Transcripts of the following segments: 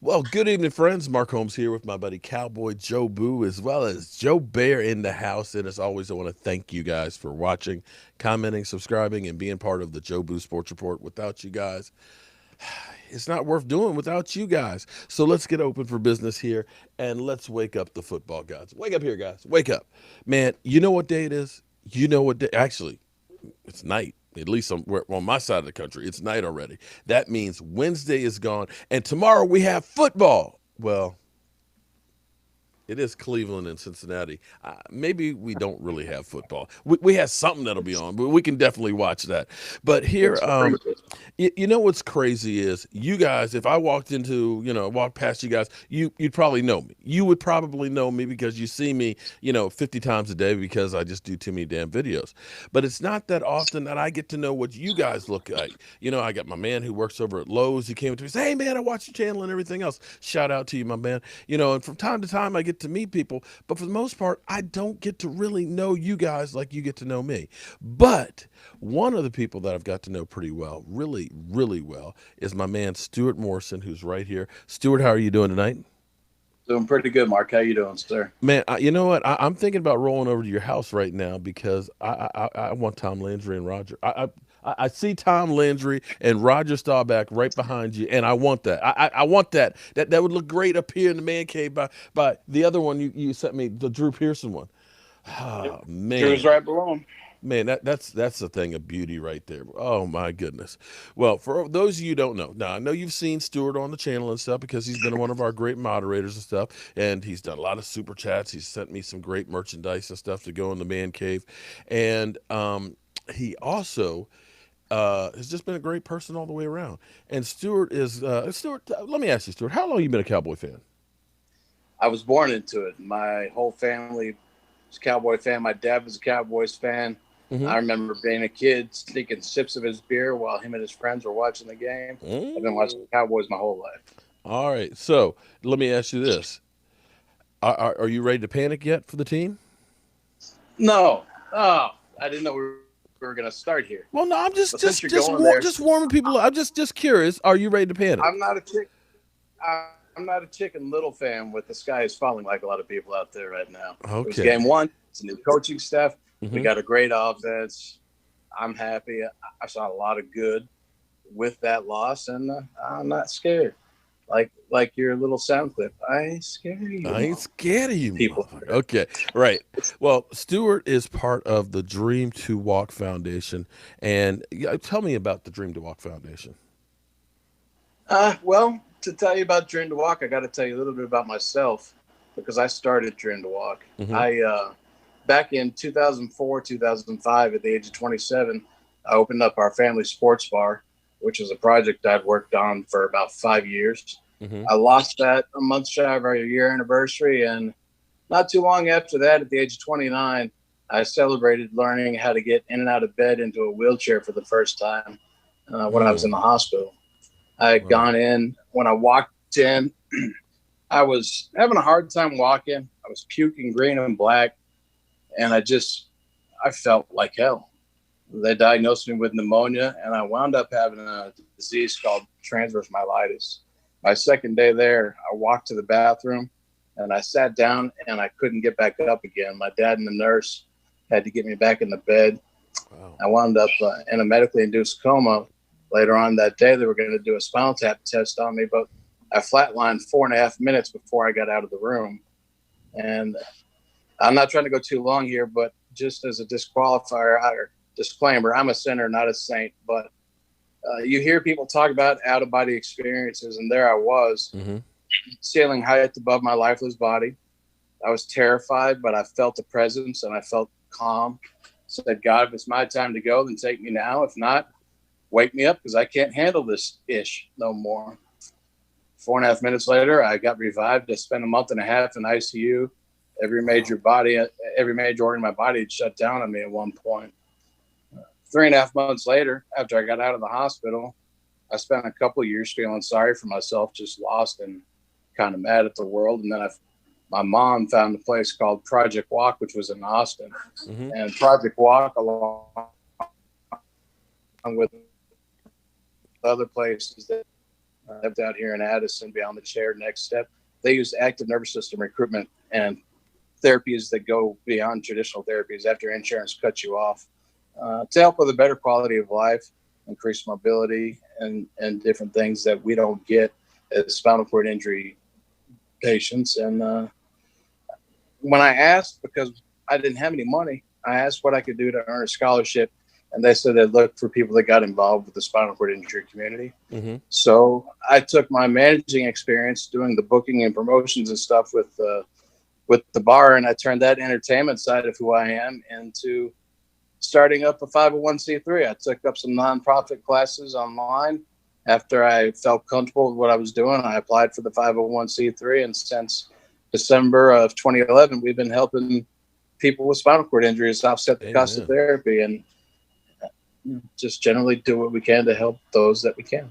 Well, good evening, friends. Mark Holmes here with my buddy Cowboy Joe Boo, as well as Joe Bear in the house. And as always, I want to thank you guys for watching, commenting, subscribing, and being part of the Joe Boo Sports Report. Without you guys, it's not worth doing without you guys. So let's get open for business here and let's wake up the football gods. Wake up here, guys. Wake up. Man, you know what day it is? You know what day? Actually, it's night. At least on my side of the country, it's night already. That means Wednesday is gone, and tomorrow we have football. Well, it is Cleveland and Cincinnati. Maybe we don't really have football. We have something that'll be on, but we can definitely watch that. But here, It's crazy. you know what's crazy is you guys. If I walked into, walked past you guys, you'd probably know me. You would probably know me because you see me, 50 times a day because I just do too many damn videos. But it's not that often that I get to know what you guys look like. I got my man who works over at Lowe's. He came to me and said, "Hey man, I watch your channel and everything else." Shout out to you, my man. And from time to time I get to meet people, but for the most part, I don't get to really know you guys like you get to know me. But one of the people that I've got to know pretty well, really, really well, is my man Stuart Morrison, who's right here. Stuart, how are you doing tonight? Doing pretty good, Mark. How you doing, sir? Man, you know what? I'm thinking about rolling over to your house right now because I want Tom Landry and Roger. I see Tom Landry and Roger Staubach right behind you, and I want that. I want that. That would look great up here in the man cave by the other one you sent me, the Drew Pearson one. Yep. Oh Drew's man. right below him. Man, that's a thing of beauty right there. Oh my goodness. Well, for those of you who don't know, now I know you've seen Stuart on the channel and stuff because he's been one of our great moderators and stuff, and he's done a lot of super chats. He's sent me some great merchandise and stuff to go in the man cave, and he also has just been a great person all the way around. And Stuart is Stuart. Let me ask you, Stuart, how long have you been a Cowboy fan? I was born into it. My whole family was a Cowboy fan. My dad was a Cowboys fan. Mm-hmm. I remember being a kid, sneaking sips of his beer while him and his friends were watching the game. I've been watching Mm. the Cowboys my whole life. All right, so let me ask you this: are you ready to panic yet for the team? No, oh, I didn't know we were going to start here. Well, no, I'm But just since just you're just going war- there, just warming people up. I'm just curious. Are you ready to panic? I'm not a chick. I'm not a Chicken Little fan with the sky is falling like a lot of people out there right now. It was Okay. game one. It's a new coaching staff. We Hmm. got a great offense. I'm happy. I saw a lot of good with that loss, and I'm not scared. Like your little sound clip. I scare you, I ain't mom. scared of you, People. motherfucker. Okay, right. Well, Stuart is part of the Dream2walk Foundation, and yeah, tell me about the Dream2walk Foundation. Well, to tell you about Dream to Walk, I got to tell you a little bit about myself because I started Dream to Walk. Hmm. I back in 2004, 2005, at the age of 27, I opened up our family sports bar, which is a project I'd worked on for about 5 years. Hmm. I lost that a month shy of our year anniversary, and not too long after that, at the age of 29, I celebrated learning how to get in and out of bed into a wheelchair for the first time when I was in the Mm. hospital. I had Wow. gone in. When I walked in, I was having a hard time walking. I was puking green and black, and I felt like hell. They diagnosed me with pneumonia, and I wound up having a disease called transverse myelitis. My second day there, I walked to the bathroom, and I sat down, and I couldn't get back up again. My dad and the nurse had to get me back in the bed. Wow. I wound up in a medically induced coma. Later on that day, they were going to do a spinal tap test on me, but I flatlined 4.5 minutes before I got out of the room. And I'm not trying to go too long here, but just as a disqualifier or disclaimer, I'm a sinner, not a saint. But you hear people talk about out of body experiences, and there I was Hmm. sailing height above my lifeless body. I was terrified, but I felt a presence and I felt calm. Said, God, if it's my time to go, then take me now. If not, wake me up because I can't handle this ish no more. 4.5 minutes later, I got revived. I spent a month and a half in ICU. Every Wow. major body, every major organ in my body had shut down on me at one point. 3.5 months later, after I got out of the hospital, I spent a couple of years feeling sorry for myself, just lost and kind of mad at the world. And then my mom found a place called Project Walk, which was in Austin. Hmm. And Project Walk, along with other places that that was out here in Addison beyond the chair next step. They use active nervous system recruitment and therapies that go beyond traditional therapies after insurance cuts you off to help with a better quality of life, increase mobility, and different things that we don't get as spinal cord injury patients. And when I asked, because I didn't have any money, I asked what I could do to earn a scholarship. And they said they'd look for people that got involved with the spinal cord injury community. Mm-hmm. So I took my managing experience doing the booking and promotions and stuff with the bar, and I turned that entertainment side of who I am into starting up a 501c3. I took up some nonprofit classes online. After I felt comfortable with what I was doing, I applied for the 501c3, and since December of 2011, we've been helping people with spinal cord injuries offset the cost of therapy and just generally do what we can to help those that we can.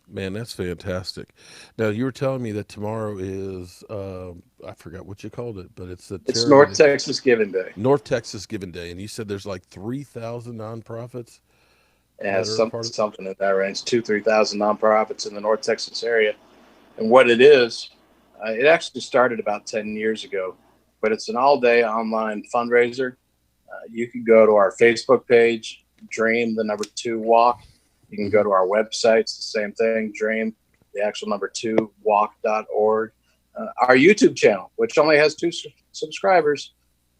Man, that's fantastic. Now, you were telling me that tomorrow is, I forgot what you called it, but it's It's North Texas Giving Day. North Texas Giving Day. And you said there's like 3,000 nonprofits? It has something in that range, 3,000 nonprofits in the North Texas area. And what it is, it actually started about 10 years ago, but it's an all-day online fundraiser. You can go to our Facebook page, Dream2walk. You can go to our website. It's the same thing, Dream, the actual number 2walk.org. Our YouTube channel, which only has 2 subscribers,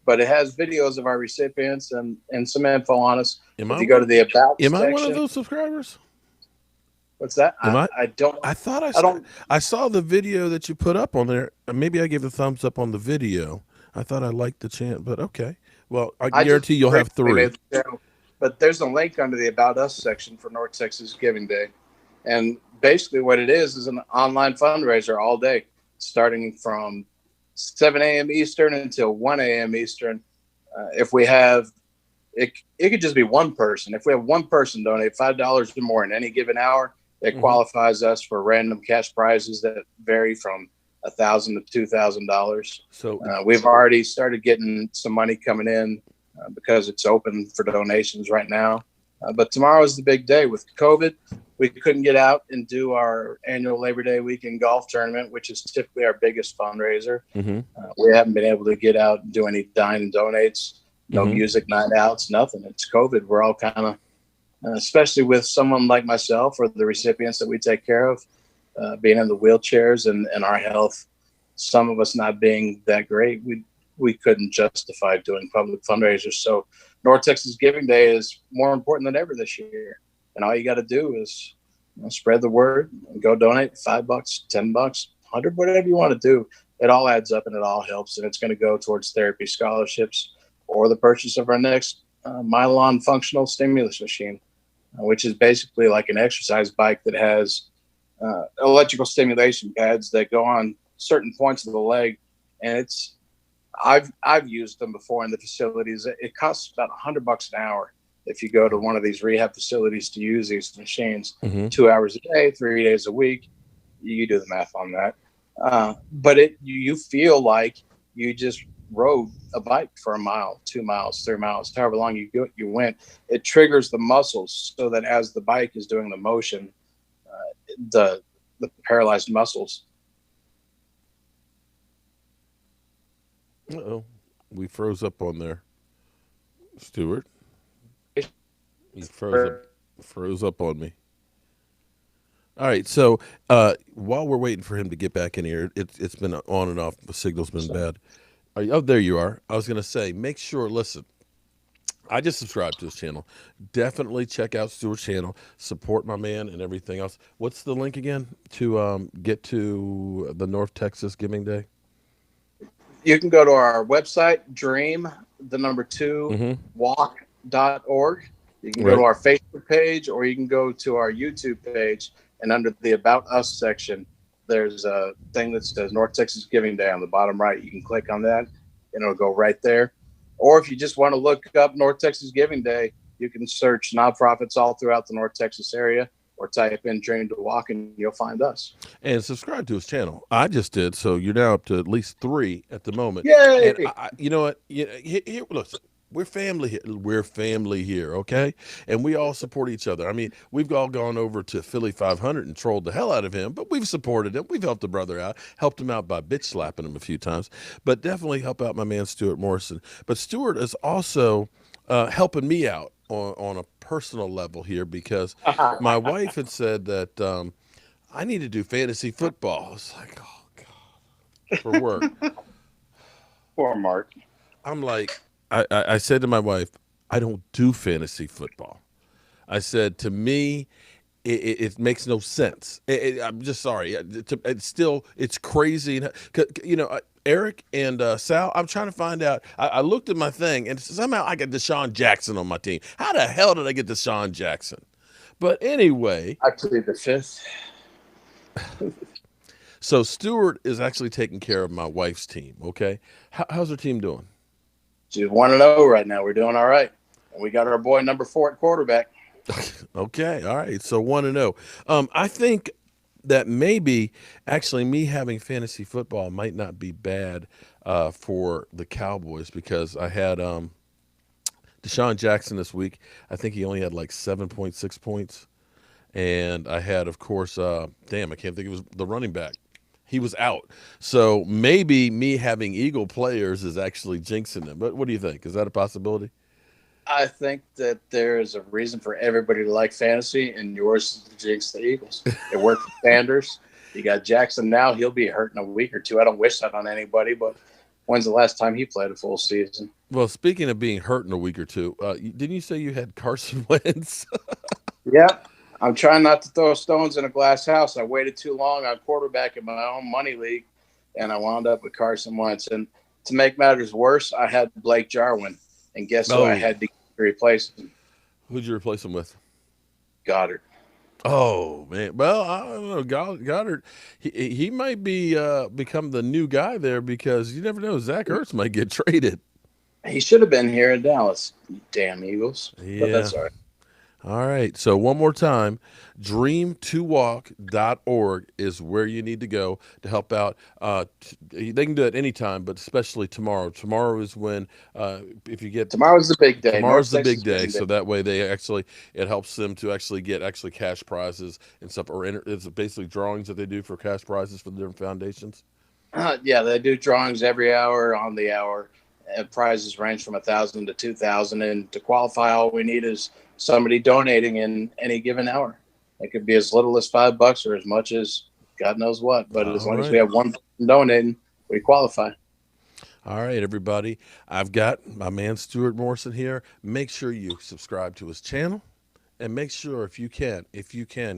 but it has videos of our recipients and some info on us. If you go to the About section. Am I one of those subscribers? What's that? I don't. I thought I saw the video that you put up on there. Maybe I gave a thumbs up on the video. I thought I liked the chant, but okay. Well, I guarantee you'll have 3. But there's a link under the About Us section for North Texas Giving Day. And basically what it is an online fundraiser all day, starting from 7 a.m. Eastern until 1 a.m. Eastern. If we have, it could just be one person. If we have one person donate $5 or more in any given hour, it qualifies us for random cash prizes that vary from $1,000 to $2,000. So we've already started getting some money coming in because it's open for donations right now. But tomorrow is the big day. With COVID, we couldn't get out and do our annual Labor Day weekend golf tournament, which is typically our biggest fundraiser. We haven't been able to get out and do any dine and donates, no music night outs, nothing. It's COVID. We're all kind of, especially with someone like myself or the recipients that we take care of, being in the wheelchairs and our health, some of us not being that great, we couldn't justify doing public fundraisers. So North Texas Giving Day is more important than ever this year. And all you got to do is spread the word and go donate $5, $10, $100, whatever you want to do. It all adds up and it all helps. And it's going to go towards therapy scholarships or the purchase of our next Mylon functional stimulus machine, which is basically like an exercise bike that has electrical stimulation pads that go on certain points of the leg. And I've used them before in the facilities. It costs about $100 an hour if you go to one of these rehab facilities to use these machines. 2 hours a day, 3 days a week. You do the math on that. But you feel like you just rode a bike for a mile, 2 miles, 3 miles, however long you went. It triggers the muscles so that as the bike is doing the motion, the paralyzed muscles. Uh-oh. We froze up on there. Stuart. He froze up on me. All right, so while we're waiting for him to get back in here, it's been on and off. The signal's been bad. Oh, there you are. I was going to say, make sure, listen, I just subscribed to his channel. Definitely check out Stuart's channel. Support my man and everything else. What's the link again to get to the North Texas Giving Day? You can go to our website, dream2walk.org. You can go to our Facebook page, or you can go to our YouTube page, and under the About Us section, there's a thing that says North Texas Giving Day on the bottom right. You can click on that, and it'll go right there. Or if you just want to look up North Texas Giving Day, you can search nonprofits all throughout the North Texas area, or type in Dream2walk and you'll find us. And subscribe to his channel. I just did, so you're now up to at least 3 at the moment. Yay! And you know what? Here, listen, We're family here. We're family here, okay? And we all support each other. I mean, we've all gone over to Philly 500 and trolled the hell out of him, but we've supported him. We've helped the brother out, helped him out by bitch slapping him a few times, but definitely help out my man Stuart Morrison. But Stuart is also helping me out on a personal level here because my wife had said that I need to do fantasy football. It's like, oh God, for work. Poor Mark. I'm like, I said to my wife, I don't do fantasy football. I said, to me, it makes no sense. I'm just sorry. It's still, it's crazy. Eric and Sal, I'm trying to find out. I looked at my thing and somehow I got Deshaun Jackson on my team. How the hell did I get Deshaun Jackson? But anyway, Actually, the fifth. so Stewart is actually taking care of my wife's team. Okay. How's her team doing? She's 1-0 right now. We're doing all right. And we got our boy number 4 at quarterback. Okay, all right. So 1-0. I think that maybe actually me having fantasy football might not be bad for the Cowboys because I had Deshaun Jackson this week. I think he only had like 7.6 points, and I had, of course, damn, I can't think of the running back. He was out. So maybe me having Eagle players is actually jinxing them. But what do you think? Is that a possibility? I think that there is a reason for everybody to like fantasy, and yours is to jinx the Eagles. It worked for Sanders. You got Jackson now. He'll be hurt in a week or two. I don't wish that on anybody, but when's the last time he played a full season? Well, speaking of being hurt in a week or two, didn't you say you had Carson Wentz? Yeah. I'm trying not to throw stones in a glass house. I waited too long on quarterback in my own money league, and I wound up with Carson Wentz. And to make matters worse, I had Blake Jarwin. And guess who I Oh, had to replace him? who'd you replace him with? Goddard. Oh man, well I don't know. Goddard, he might be become the new guy there because you never know. Zach Ertz might get traded. He should have been here in Dallas. You damn Eagles. But Yeah. that's all right. All right. So one more time, dream2walk.org is where you need to go to help out. They can do it anytime, but especially tomorrow. Tomorrow is when, if you get Tomorrow's the big day. tomorrow's North the big Texas day, game day. so that way it helps them to actually get cash prizes and stuff, or it's basically drawings that they do for cash prizes for the different foundations. Yeah, they do drawings every hour on the hour. And prizes range from 1,000 to 2,000, and to qualify, all we need is somebody donating in any given hour. It could be as little as $5 or as much as God knows what. But as All long as we right. have one person donating, we qualify. All right, everybody. I've got my man Stuart Morrison here. Make sure you subscribe to his channel. And make sure if you can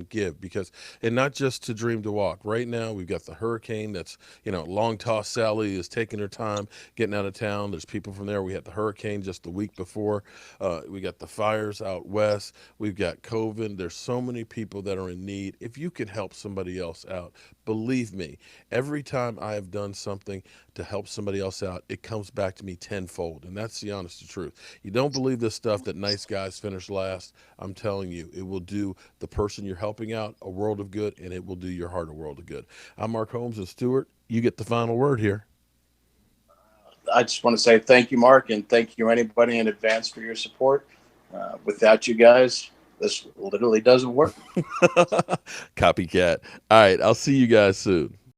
give, because, and not just to Dream to Walk. Right now we've got the hurricane that's, long toss Sally is taking her time getting out of town. There's people from there. We had the hurricane just the week before. We got the fires out west. We've got COVID. There's so many people that are in need. If you could help somebody else out, believe me, every time I have done something to help somebody else out, it comes back to me tenfold. And that's the honest truth. You don't believe this stuff that nice guys finish last. I'm telling you, it will do the person you're helping out a world of good, and it will do your heart a world of good. I'm Mark Holmes, and Stuart, you get the final word here. I just want to say thank you, Mark, and thank you anybody in advance for your support. Without you guys, this literally doesn't work. Copycat. All right, I'll see you guys soon.